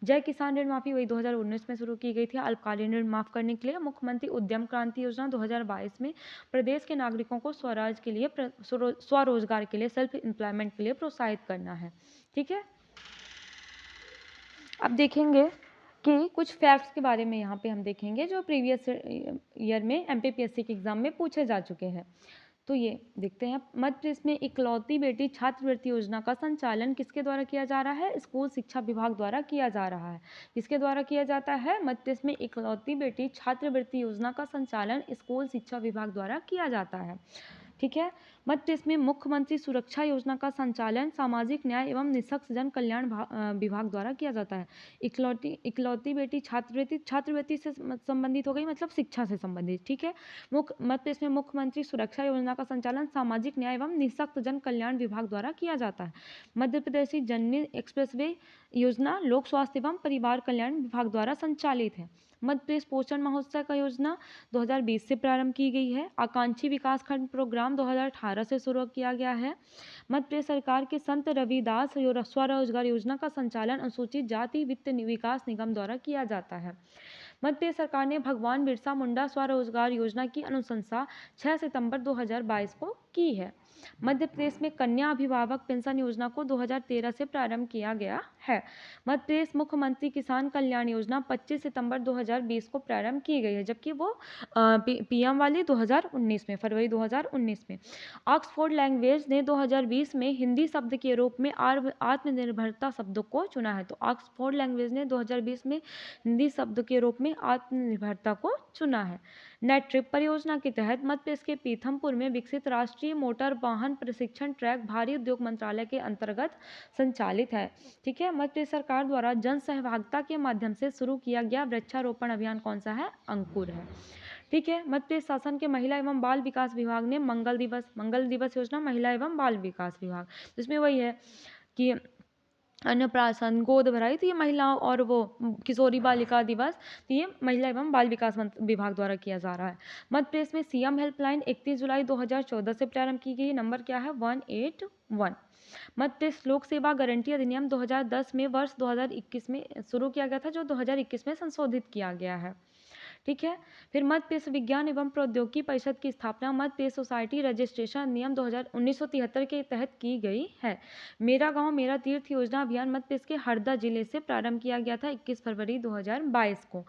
Speaker 1: जय किसान ऋण माफी वही 2019 में शुरू की गई थी अल्पकालीन ऋण माफ करने के लिए। मुख्यमंत्री उद्यम क्रांति योजना 2022 में प्रदेश के नागरिकों को स्वराज के लिए स्वरोजगार के लिए सेल्फ एम्प्लॉयमेंट के लिए प्रोत्साहित करना है। ठीक है। अब देखेंगे कि कुछ फैक्ट्स के बारे में यहाँ पे हम देखेंगे जो प्रीवियस ईयर में MPPSC के एग्जाम में पूछे जा चुके हैं। तो ये देखते हैं, मध्य प्रदेश में इकलौती बेटी छात्रवृत्ति योजना का संचालन किसके द्वारा किया जा रहा है? स्कूल शिक्षा विभाग द्वारा किया जा रहा है। किसके द्वारा किया जाता है? मध्य प्रदेश में इकलौती बेटी छात्रवृत्ति योजना का संचालन स्कूल शिक्षा विभाग द्वारा किया जाता है। ठीक है। मध्य प्रदेश में मुख्यमंत्री सुरक्षा योजना का संचालन सामाजिक न्याय एवं निःशक्त जन कल्याण विभाग द्वारा किया जाता है। इकलौती बेटी छात्रवृत्ति से संबंधित हो गई, मतलब शिक्षा से संबंधित। ठीक है। मध्य प्रदेश में मुख्यमंत्री सुरक्षा योजना का संचालन सामाजिक न्याय एवं निःशक्त जन कल्याण विभाग द्वारा किया जाता है। मध्य प्रदेश जननी एक्सप्रेसवे योजना लोक स्वास्थ्य एवं परिवार कल्याण विभाग द्वारा संचालित है। मध्य प्रदेश पोषण महोत्सव का योजना 2020 से प्रारंभ की गई है। आकांक्षी विकास खंड प्रोग्राम 2018 से शुरू किया गया है। मध्य प्रदेश सरकार के संत रविदास स्वरोजगार योजना का संचालन अनुसूचित जाति वित्त विकास निगम द्वारा किया जाता है। मध्य प्रदेश सरकार ने भगवान बिरसा मुंडा स्वरोजगार योजना की अनुशंसा 6 सितंबर 2022 को की है। मध्य प्रदेश में कन्या अभिभावक पेंशन योजना को 2013 से प्रारंभ किया गया है। मध्य प्रदेश मुख्यमंत्री किसान कल्याण योजना 25 सितंबर 2020 को प्रारंभ की गई है, जबकि वो PM वाली 2019 में, फरवरी 2019 में। ऑक्सफोर्ड लैंग्वेज ने 2020 में हिंदी शब्द के रूप में आत्मनिर्भरता शब्द को चुना है। तो ऑक्सफोर्ड लैंग्वेज ने 2020 में हिंदी शब्द के रूप में आत्मनिर्भरता को चुना है। नेट ट्रिप परियोजना के तहत मध्य प्रदेश के पीथमपुर में विकसित राष्ट्रीय मोटर वाहन प्रशिक्षण ट्रैक भारी उद्योग मंत्रालय के अंतर्गत संचालित है। ठीक है। मध्य प्रदेश सरकार द्वारा जन सहभागिता के माध्यम से शुरू किया गया वृक्षारोपण अभियान कौन सा है? अंकुर है। ठीक है। मध्य प्रदेश शासन के महिला एवं बाल विकास विभाग ने मंगल दिवस योजना महिला एवं बाल विकास विभाग, जिसमें वही है कि अन्नप्राशन, गोद भराई, तो ये महिलाओं और वो किशोरी बालिका दिवस, तो ये महिला एवं बाल विकास विभाग द्वारा किया जा रहा है। मध्य प्रदेश में सीएम हेल्पलाइन 31 जुलाई 2014 से प्रारंभ की गई। नंबर क्या है? 181। मध्य प्रदेश लोक सेवा गारंटी अधिनियम 2010 में वर्ष 2021 में शुरू किया गया था, जो 2021 में संशोधित किया गया है। ठीक है। फिर मध्य प्रदेश विज्ञान एवं प्रौद्योगिकी परिषद की स्थापना मध्य प्रदेश सोसाइटी रजिस्ट्रेशन अधिनियम 1973 के तहत की गई है। मेरा गांव मेरा तीर्थ योजना अभियान मध्य प्रदेश के हरदा जिले से प्रारंभ किया गया था 21 फरवरी 2022 को।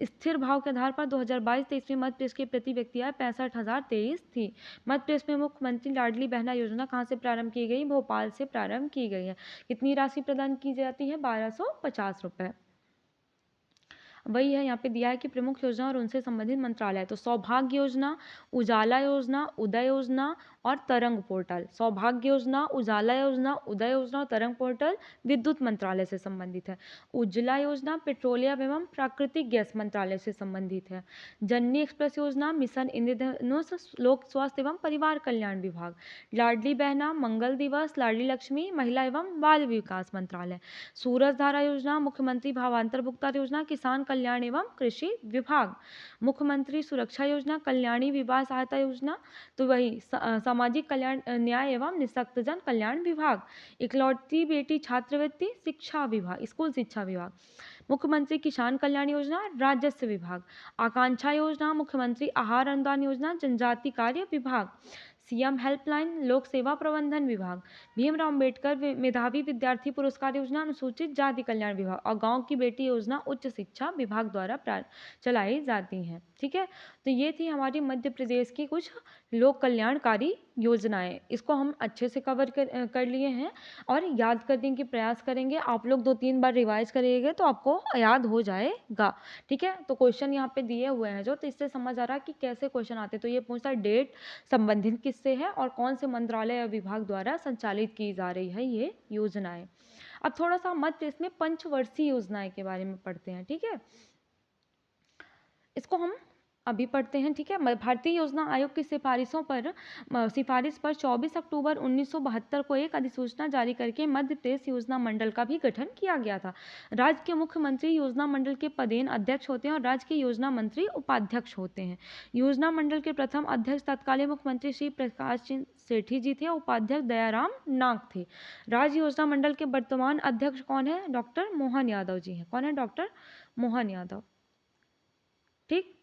Speaker 1: स्थिर भाव के आधार पर 2022-23 में मध्य प्रदेश की प्रति व्यक्ति आय 65,023 थी। मध्य प्रदेश में मुख्यमंत्री लाडली बहना योजना कहाँ से प्रारंभ की गई? भोपाल से प्रारंभ की गई है। कितनी राशि प्रदान की जाती है? 1250 रुपये। वही है, यहाँ पे दिया है कि प्रमुख योजना और उनसे संबंधित मंत्रालय, तो सौभाग्य योजना, उजाला योजना, उदय योजना और तरंग पोर्टल। सौभाग्य योजना, उजाला योजना, उदय योजना और तरंग पोर्टल विद्युत मंत्रालय से संबंधित है। उज्ज्वला योजना पेट्रोलियम एवं प्राकृतिक गैस मंत्रालय से संबंधित है। जननी एक्सप्रेस योजना मिशन इंद्रधनुष लोक स्वास्थ्य एवं परिवार कल्याण विभाग। लाडली बहना मंगल दिवस लाडली लक्ष्मी महिला एवं बाल विकास मंत्रालय। सूरज धारा योजना मुख्यमंत्री भावांतर भुगतान योजना किसान कल्याण एवं कृषि विभाग। मुख्यमंत्री सुरक्षा योजना कल्याणी विवाह सहायता योजना, तो वही सामाजिक कल्याण न्याय एवं निःशक्तजन कल्याण विभाग। इकलौती बेटी छात्रवृत्ति शिक्षा विभाग स्कूल शिक्षा विभाग। मुख्यमंत्री किसान कल्याण योजना राजस्व विभाग। आकांक्षा योजना मुख्यमंत्री आहार अनुदान योजना जनजाति कार्य विभाग। सीएम हेल्पलाइन लोक सेवा प्रबंधन विभाग। भीमराव अम्बेडकर मेधावी विद्यार्थी पुरस्कार योजना अनुसूचित जाति कल्याण विभाग। और गांव की बेटी योजना उच्च शिक्षा विभाग द्वारा चलाई जाती हैं। ठीक है, तो ये थी हमारी मध्य प्रदेश की कुछ लोक कल्याणकारी योजनाएं। इसको हम अच्छे से कवर कर लिए हैं और याद करने की प्रयास करेंगे। आप लोग 2-3 बार रिवाइज करिएगा तो आपको याद हो जाएगा। ठीक है, तो क्वेश्चन यहाँ पे दिए हुए हैं जो, तो इससे समझ आ रहा है कि कैसे क्वेश्चन आते। तो ये पूछता है डेट संबंधित किससे है और कौन से मंत्रालय या विभाग द्वारा संचालित की जा रही है ये योजनाएं। अब थोड़ा सा मध्य प्रदेश में पंचवर्षीय योजनाएं के बारे में पढ़ते हैं। ठीक है, इसको हम अभी पढ़ते हैं। ठीक है, भारतीय योजना आयोग की सिफारिश पर 24 अक्टूबर 1972 को एक अधिसूचना जारी करके मध्य प्रदेश योजना मंडल का भी गठन किया गया था। राज्य के मुख्यमंत्री योजना मंडल के पदेन अध्यक्ष होते हैं और राज्य के योजना मंत्री उपाध्यक्ष होते हैं। योजना मंडल के प्रथम अध्यक्ष तत्कालीन मुख्यमंत्री श्री प्रकाश सिंह सेठी जी थे, उपाध्यक्ष दयाराम नाग थे। राज्य योजना मंडल के वर्तमान अध्यक्ष कौन है? डॉक्टर मोहन यादव जी हैं। कौन है? डॉक्टर मोहन यादव। ठीक,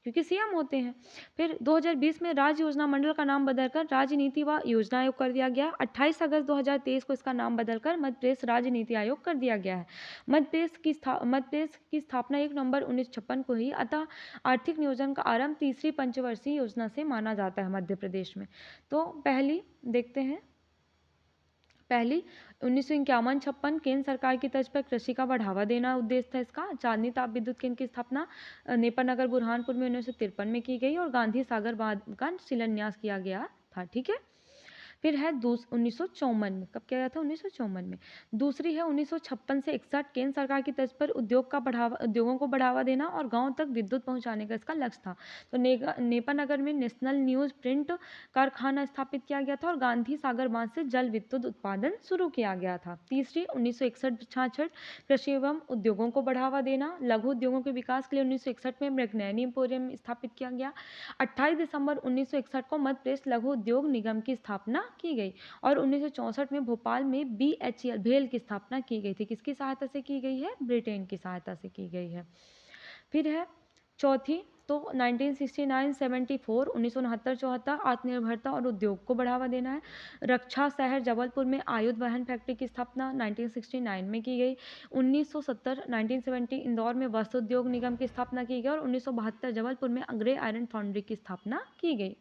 Speaker 1: क्योंकि सीएम होते हैं। फिर 2020 में राज्य योजना मंडल का नाम बदलकर राज्य नीति व योजना आयोग कर दिया गया। 28 अगस्त 2023 को इसका नाम बदलकर मध्य प्रदेश राज्य नीति आयोग कर दिया गया है। मध्य प्रदेश की स्थापना 1 नवंबर 1956 को हुई, अतः आर्थिक नियोजन का आरंभ तीसरी पंचवर्षीय योजना से माना जाता है मध्य प्रदेश में। तो पहली देखते हैं, पहली 1951-56 केंद्र सरकार की तर्ज पर कृषि का बढ़ावा देना उद्देश्य था इसका। चांदनी ताप विद्युत केंद्र की स्थापना नेपानगर बुरहानपुर में 1953 में की गई और गांधी सागर बांध का शिलान्यास किया गया था। ठीक है, फिर है 1954 में, कब किया गया था? 1954 में। दूसरी है 1956 से 61 केंद्र सरकार की तर्ज पर उद्योगों को बढ़ावा देना और गांव तक विद्युत पहुंचाने का इसका लक्ष्य था। तो नेपानगर में नेशनल न्यूज प्रिंट कारखाना स्थापित किया गया था और गांधी सागर बांध से जल विद्युत उत्पादन शुरू किया गया था। तीसरी 1961-66 कृषि एवं उद्योगों को बढ़ावा देना, लघु उद्योगों के विकास के लिए 1961 में मृगनयनी एम्पोरियम स्थापित किया गया। 28 दिसंबर 1961 को मध्य प्रदेश लघु उद्योग निगम की स्थापना की गई और 1964 में भोपाल में BHEL भेल की स्थापना की गई थी। किसकी सहायता से की गई है? ब्रिटेन की सहायता से की गई है। फिर है चौथी, तो 1969-74 1969-74 आत्मनिर्भरता और उद्योग को बढ़ावा देना है। रक्षा शहर जबलपुर में आयुध वाहन फैक्ट्री की स्थापना 1969 में की गई। 1970 इंदौर में वस्त्र उद्योग निगम की स्थापना की गई और 1972 जबलपुर में अंग्रेज आयरन फाउंड्री की स्थापना की गई।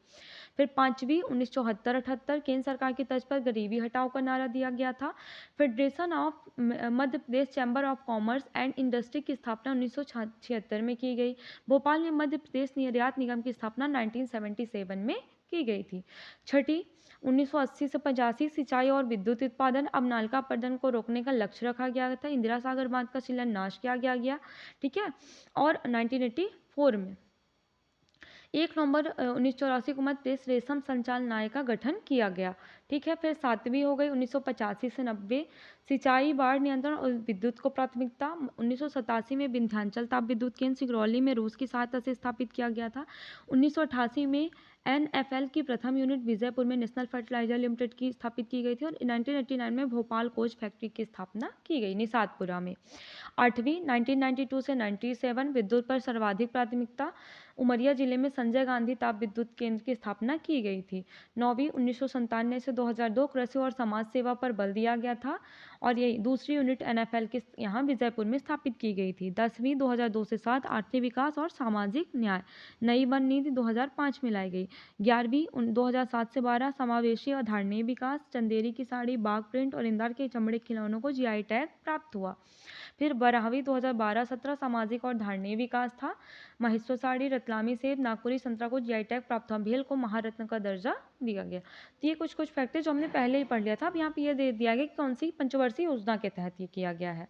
Speaker 1: फिर पांचवी 1974-78 केंद्र सरकार की तर्ज पर गरीबी हटाओ का नारा दिया गया था। Federation of Madhya Pradesh chamber of commerce and industry की स्थापना 1976 में की गई। भोपाल में मध्य प्रदेश निर्यात निगम की स्थापना 1977 में की गई थी। छठी 1980 से 85 सिंचाई और विद्युत उत्पादन अब नालका अपरदन को रोकने का लक्ष्य रखा गया था। इंदिरा सागर बांध का शिलान्यास किया गया। ठीक है, और 1984 में 1 नवंबर 1984 को मध्य प्रदेश रेशम संचालनालय का गठन किया गया। ठीक है, फिर 7वीं हो गई 1985 से 90, सिंचाई बाढ़ नियंत्रण और विद्युत को प्राथमिकता। 1987 में विंध्याचल ताप विद्युत केंद्र सिगरौली में रूस की सहायता से स्थापित किया गया था। 1988 में एनएफएल की प्रथम यूनिट विजयपुर में नेशनल फर्टिलाइजर लिमिटेड की स्थापित की गई थी और 1989 में भोपाल कोच फैक्ट्री की स्थापना की गई निषादपुरा में। 8वीं 1992 से 97 विद्युत पर सर्वाधिक प्राथमिकता। उमरिया जिले में संजय गांधी ताप विद्युत केंद्र की स्थापना की गई थी। 9वीं 1997 से 2002 कृषि और समाज सेवा पर बल दिया गया था और यही दूसरी यूनिट एनएफएल के यहाँ विजयपुर में स्थापित की गई थी। 10वीं 2002 से 7 आर्थिक विकास और सामाजिक न्याय नई वन नीति 2005 में लाई गई। 11वीं 2007 से 12 समावेशी और धारणीय विकास। चंदेरी की साड़ी, बाघ प्रिंट और इंदौर के चमड़े खिलौनों को जीआई टैग प्राप्त हुआ। फिर 12वीं 2012-17 सामाजिक और धारणीय विकास था। महेश्वर साड़ी, रतलामी सेब, नागपुरी संतरा को जीआई टैग प्राप्त हुआ। भेल को महारत्न का दर्जा दिया गया। तो ये कुछ फैक्ट है जो हमने पहले ही पढ़ लिया था। अब यहाँ पे ये दे दिया गया कि कौन सी पंचवर्षीय योजना के तहत ये किया गया है।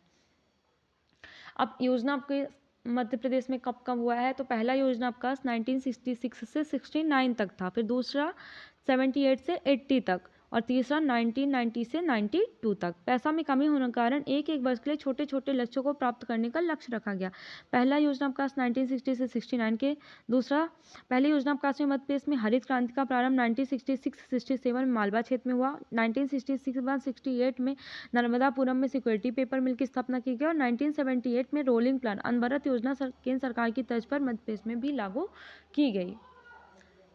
Speaker 1: अब योजना आपके मध्य प्रदेश में कब कब हुआ है, तो पहला योजना आपका 1966 से 69 तक था, फिर दूसरा 78 से 80 तक और तीसरा 1990 से 92 तक। पैसा में कमी होने के कारण एक वर्ष के लिए छोटे छोटे लक्ष्यों को प्राप्त करने का लक्ष्य रखा गया। पहला योजना अवकाश 1960 से 69 के। दूसरा पहली योजना अवकाश में मध्य प्रदेश में हरित क्रांति का प्रारंभ 1966-67 में मालवा क्षेत्र में हुआ। 1966-68 में नर्मदापुरम में सिक्योरिटी पेपर मिल की स्थापना की गई और 1978 में रोलिंग प्लान अनवरत योजना केंद्र सरकार की तर्ज पर मध्य प्रदेश में भी लागू की गई।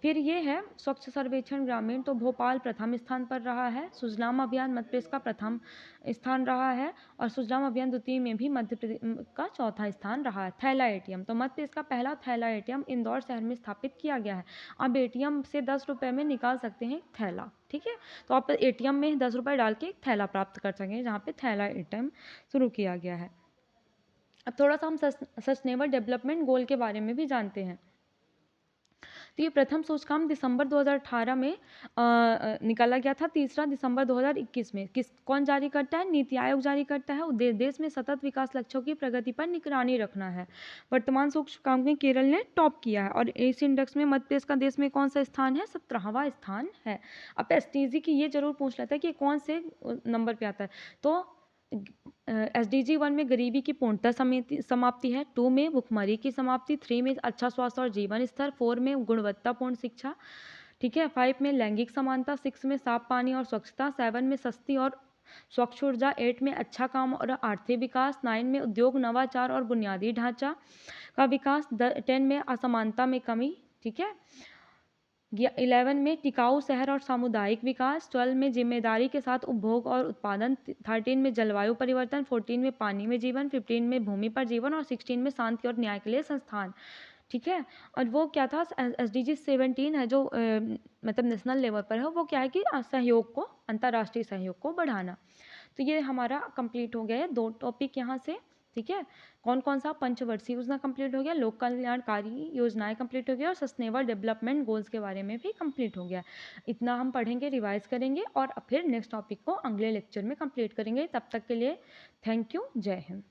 Speaker 1: फिर ये है स्वच्छ सर्वेक्षण ग्रामीण, तो भोपाल प्रथम स्थान पर रहा है। सुजलाम अभियान मध्य प्रदेश का प्रथम स्थान रहा है और सुजलाम अभियान द्वितीय में भी मध्य प्रदेश का चौथा स्थान रहा है। थैला एटीएम, तो मध्य प्रदेश का पहला थैला एटीएम इंदौर शहर में स्थापित किया गया है। अब एटीएम से 10 रुपये में निकाल सकते हैं थैला। ठीक है, तो आप एटीएम में 10 रुपये डाल के थैला प्राप्त कर सकेंगे, जहाँ पे थैला एटीएम शुरू किया गया है। अब थोड़ा सा हम सस्टेनेबल डेवलपमेंट गोल के बारे में भी जानते हैं। तो ये प्रथम सूचकांक दिसंबर 2018 में निकाला गया था। तीसरा दिसंबर 2021 में कौन जारी करता है? नीति आयोग जारी करता है। देश में सतत विकास लक्ष्यों की प्रगति पर निगरानी रखना है। वर्तमान सूचकांक में केरल ने टॉप किया है और इस इंडेक्स में मध्य प्रदेश का देश में कौन सा स्थान है? 17वां स्थान है। अब एसडीजी की ये जरूर पूछ लेता है कि कौन से नंबर पे आता है, तो SDG 1 में गरीबी की पूर्णतः समाप्ति है, 2 में भुखमरी की समाप्ति, 3 में अच्छा स्वास्थ्य और जीवन स्तर, 4 में गुणवत्तापूर्ण शिक्षा, ठीक है, 5 में लैंगिक समानता, 6 में साफ पानी और स्वच्छता, 7 में सस्ती और स्वच्छ ऊर्जा, 8 में अच्छा काम और आर्थिक विकास, 9 में उद्योग नवाचार और बुनियादी ढांचा का विकास, 10 में असमानता में कमी, ठीक है, 11 में टिकाऊ शहर और सामुदायिक विकास, 12 में जिम्मेदारी के साथ उपभोग और उत्पादन, 13 में जलवायु परिवर्तन, 14 में पानी में जीवन, 15 में भूमि पर जीवन और 16 में शांति और न्याय के लिए संस्थान। ठीक है, और वो क्या था? SDG 17 है जो मतलब नेशनल लेवल पर है। वो क्या है कि सहयोग को, अंतर्राष्ट्रीय सहयोग को बढ़ाना। तो ये हमारा कंप्लीट हो गया है 2 टॉपिक यहाँ से। ठीक है, कौन कौन सा? पंचवर्षीय योजना कंप्लीट हो गया, लोक कल्याणकारी योजनाएं कंप्लीट हो गई और सस्टेनेबल डेवलपमेंट गोल्स के बारे में भी कंप्लीट हो गया। इतना हम पढ़ेंगे, रिवाइज करेंगे और फिर नेक्स्ट टॉपिक को अगले लेक्चर में कंप्लीट करेंगे। तब तक के लिए थैंक यू, जय हिंद।